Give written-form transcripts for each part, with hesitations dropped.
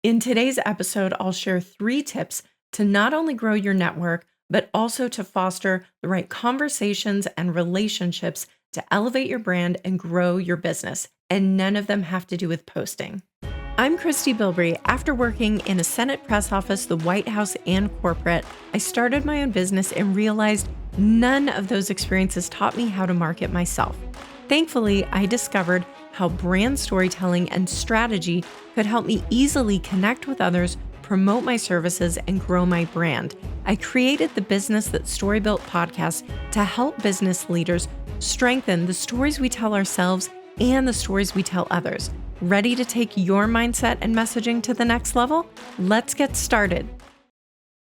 In today's episode, I'll share 3 tips to not only grow your network, but also to foster the right conversations and relationships to elevate your brand and grow your business. And none of them have to do with posting. I'm Christie Bilbrey. After working in a Senate press office, the White House, and corporate, I started my own business and realized none of those experiences taught me how to market myself. Thankfully, I discovered how brand storytelling and strategy could help me easily connect with others, promote my services, and grow my brand. I created the Business That Story Built podcast to help business leaders strengthen the stories we tell ourselves and the stories we tell others. Ready to take your mindset and messaging to the next level? Let's get started.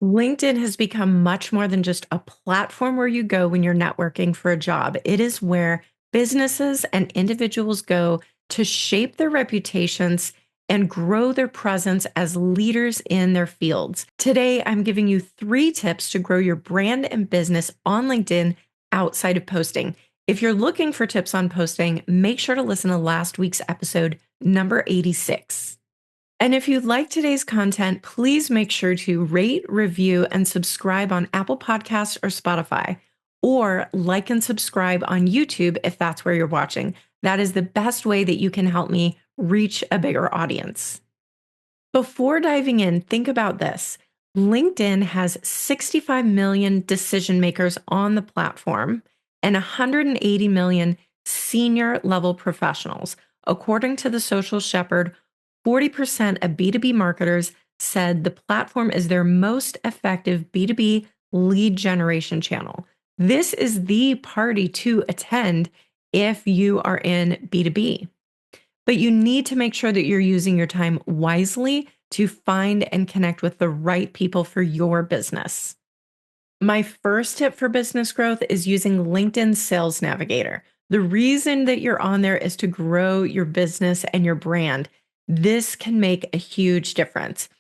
LinkedIn has become much more than just a platform where you go when you're networking for a job. It is where businesses and individuals go to shape their reputations and grow their presence as leaders in their fields. Today, I'm giving you 3 tips to grow your brand and business on LinkedIn outside of posting. If you're looking for tips on posting, make sure to listen to last week's episode, number 86. And if you like today's content, please make sure to rate, review, and subscribe on Apple Podcasts or Spotify, or like and subscribe on YouTube if that's where you're watching. That is the best way that you can help me reach a bigger audience. Before diving in, think about this. LinkedIn has 65 million decision makers on the platform and 180 million senior level professionals. According to the Social Shepherd, 40% of B2B marketers said the platform is their most effective B2B lead generation channel. This is the party to attend if you are in B2B. But you need to make sure that you're using your time wisely to find and connect with the right people for your business. My first tip for business growth is using LinkedIn Sales Navigator. The reason that you're on there is to grow your business and your brand. This can make a huge difference.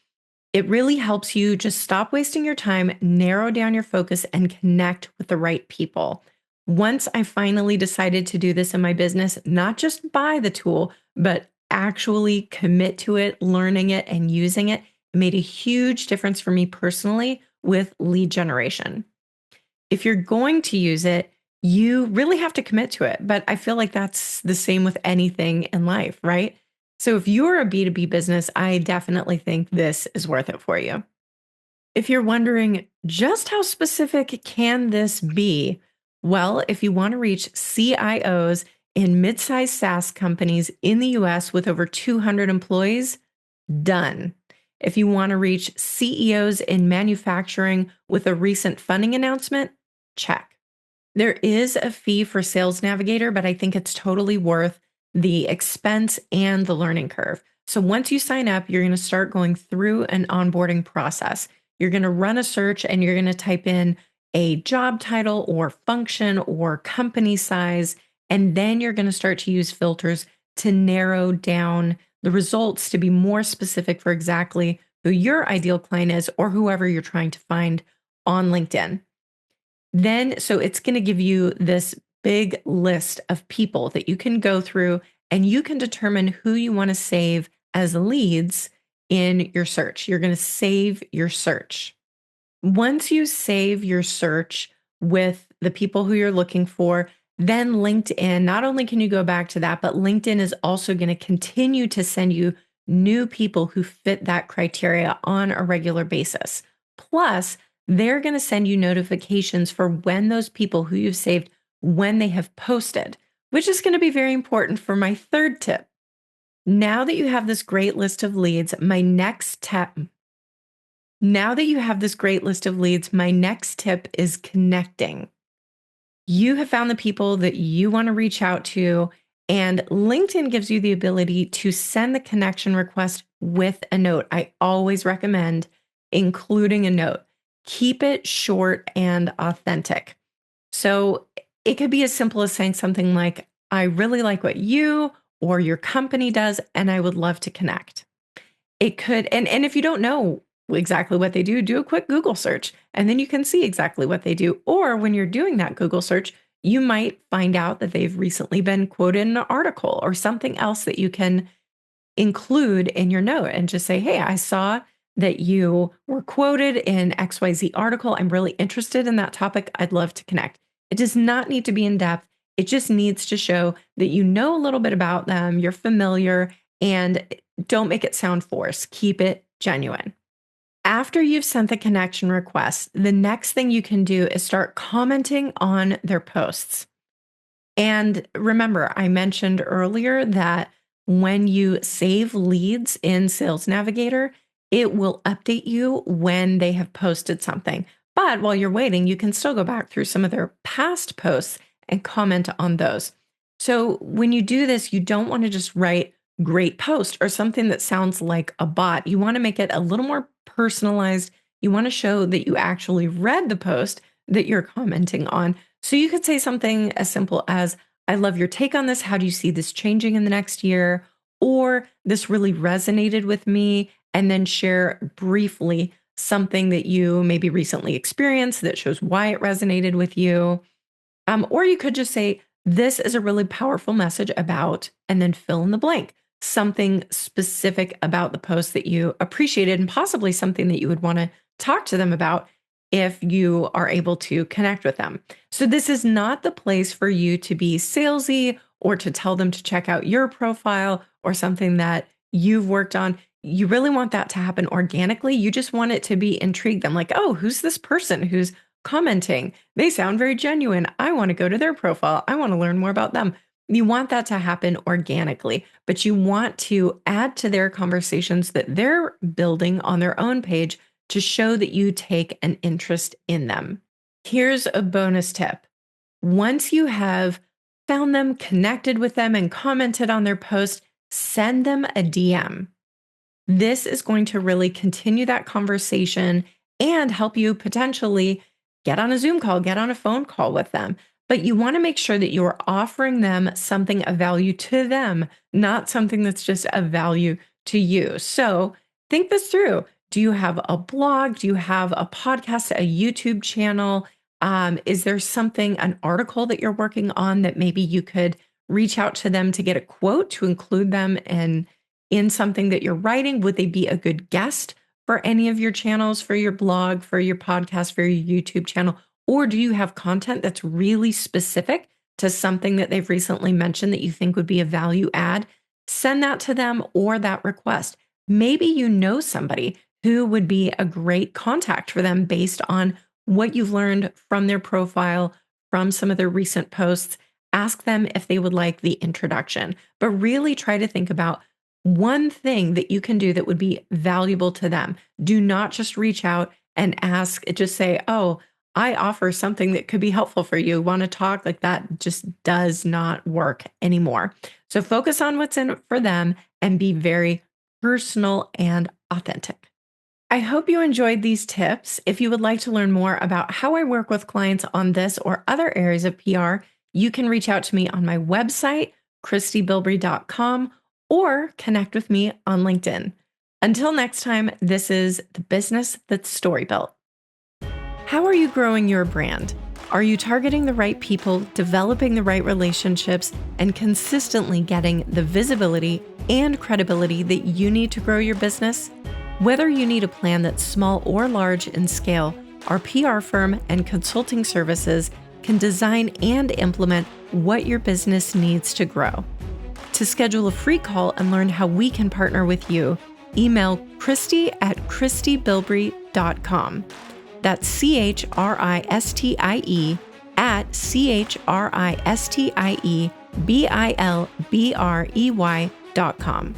It really helps you just stop wasting your time, narrow down your focus, and connect with the right people. Once I finally decided to do this in my business, not just buy the tool, but actually commit to it, learning it, and using it, it made a huge difference for me personally with lead generation. If you're going to use it, you really have to commit to it. But I feel like that's the same with anything in life, right? So if you're a B2B business, I definitely think this is worth it for you. If you're wondering just how specific can this be? Well, if you want to reach CIOs in mid-sized SaaS companies in the US with over 200 employees, done. If you want to reach CEOs in manufacturing with a recent funding announcement, check. There is a fee for Sales Navigator, but I think it's totally worth the expense and the learning curve. So once you sign up, you're going to start going through an onboarding process. You're going to run a search and you're going to type in a job title or function or company size. And then you're going to start to use filters to narrow down the results to be more specific for exactly who your ideal client is or whoever you're trying to find on LinkedIn. Then, so it's going to give you this big list of people that you can go through and you can determine who you want to save as leads in your search. You're going to save your search. Once you save your search with the people who you're looking for, then LinkedIn, not only can you go back to that, but LinkedIn is also going to continue to send you new people who fit that criteria on a regular basis. Plus, they're going to send you notifications for when those people who you've saved, when they have posted, which is going to be very important for my third tip. Now that you have this great list of leads, my next tip is connecting. You have found the people that you want to reach out to, and LinkedIn gives you the ability to send the connection request with a note. I always recommend including a note. Keep it short and authentic. So it could be as simple as saying something like, I really like what you or your company does, and I would love to connect. It could, and if you don't know exactly what they do a quick Google search, and then you can see exactly what they do. Or when you're doing that Google search, you might find out that they've recently been quoted in an article or something else that you can include in your note and just say, hey, I saw that you were quoted in XYZ article. I'm really interested in that topic. I'd love to connect. It does not need to be in depth. It just needs to show that you know a little bit about them, you're familiar, and don't make it sound forced. Keep it genuine. After you've sent the connection request, the next thing you can do is start commenting on their posts. And remember, I mentioned earlier that when you save leads in Sales Navigator, it will update you when they have posted something. But while you're waiting, you can still go back through some of their past posts and comment on those. So when you do this, you don't want to just write great post or something that sounds like a bot. You want to make it a little more personalized. You want to show that you actually read the post that you're commenting on. So you could say something as simple as, I love your take on this. How do you see this changing in the next year? Or this really resonated with me. And then share briefly something that you maybe recently experienced that shows why it resonated with you. Or you could just say, this is a really powerful message about, and then fill in the blank, something specific about the post that you appreciated and possibly something that you would want to talk to them about if you are able to connect with them. So this is not the place for you to be salesy or to tell them to check out your profile or something that you've worked on. You really want that to happen organically. You just want it to be intrigue them, like, oh, who's this person who's commenting? They sound very genuine. I want to go to their profile. I want to learn more about them. You want that to happen organically, but you want to add to their conversations that they're building on their own page to show that you take an interest in them. Here's a bonus tip. Once you have found them, connected with them, and commented on their post, send them a DM. This is going to really continue that conversation and help you potentially get on a Zoom call, get on a phone call with them. But you want to make sure that you're offering them something of value to them, not something that's just of value to you. So think this through. Do you have a blog? Do you have a podcast, a YouTube channel? Is there something, an article that you're working on that maybe you could reach out to them to get a quote to include them in something that you're writing? Would they be a good guest for any of your channels, for your blog, for your podcast, for your YouTube channel? Or do you have content that's really specific to something that they've recently mentioned that you think would be a value add? Send that to them or that request. Maybe you know somebody who would be a great contact for them based on what you've learned from their profile, from some of their recent posts. Ask them if they would like the introduction, but really try to think about one thing that you can do that would be valuable to them. Do not just reach out and ask, just say, oh, I offer something that could be helpful for you. Want to talk? Like that just does not work anymore. So focus on what's in it for them and be very personal and authentic. I hope you enjoyed these tips. If you would like to learn more about how I work with clients on this or other areas of PR, you can reach out to me on my website, ChristieBilbrey.com, or connect with me on LinkedIn. Until next time, this is the business that's story built. How are you growing your brand? Are you targeting the right people, developing the right relationships, and consistently getting the visibility and credibility that you need to grow your business? Whether you need a plan that's small or large in scale, our PR firm and consulting services can design and implement what your business needs to grow. To schedule a free call and learn how we can partner with you, email Christie@ChristieBilbrey.com. That's CHRISTIE@CHRISTIEBILBREY.com.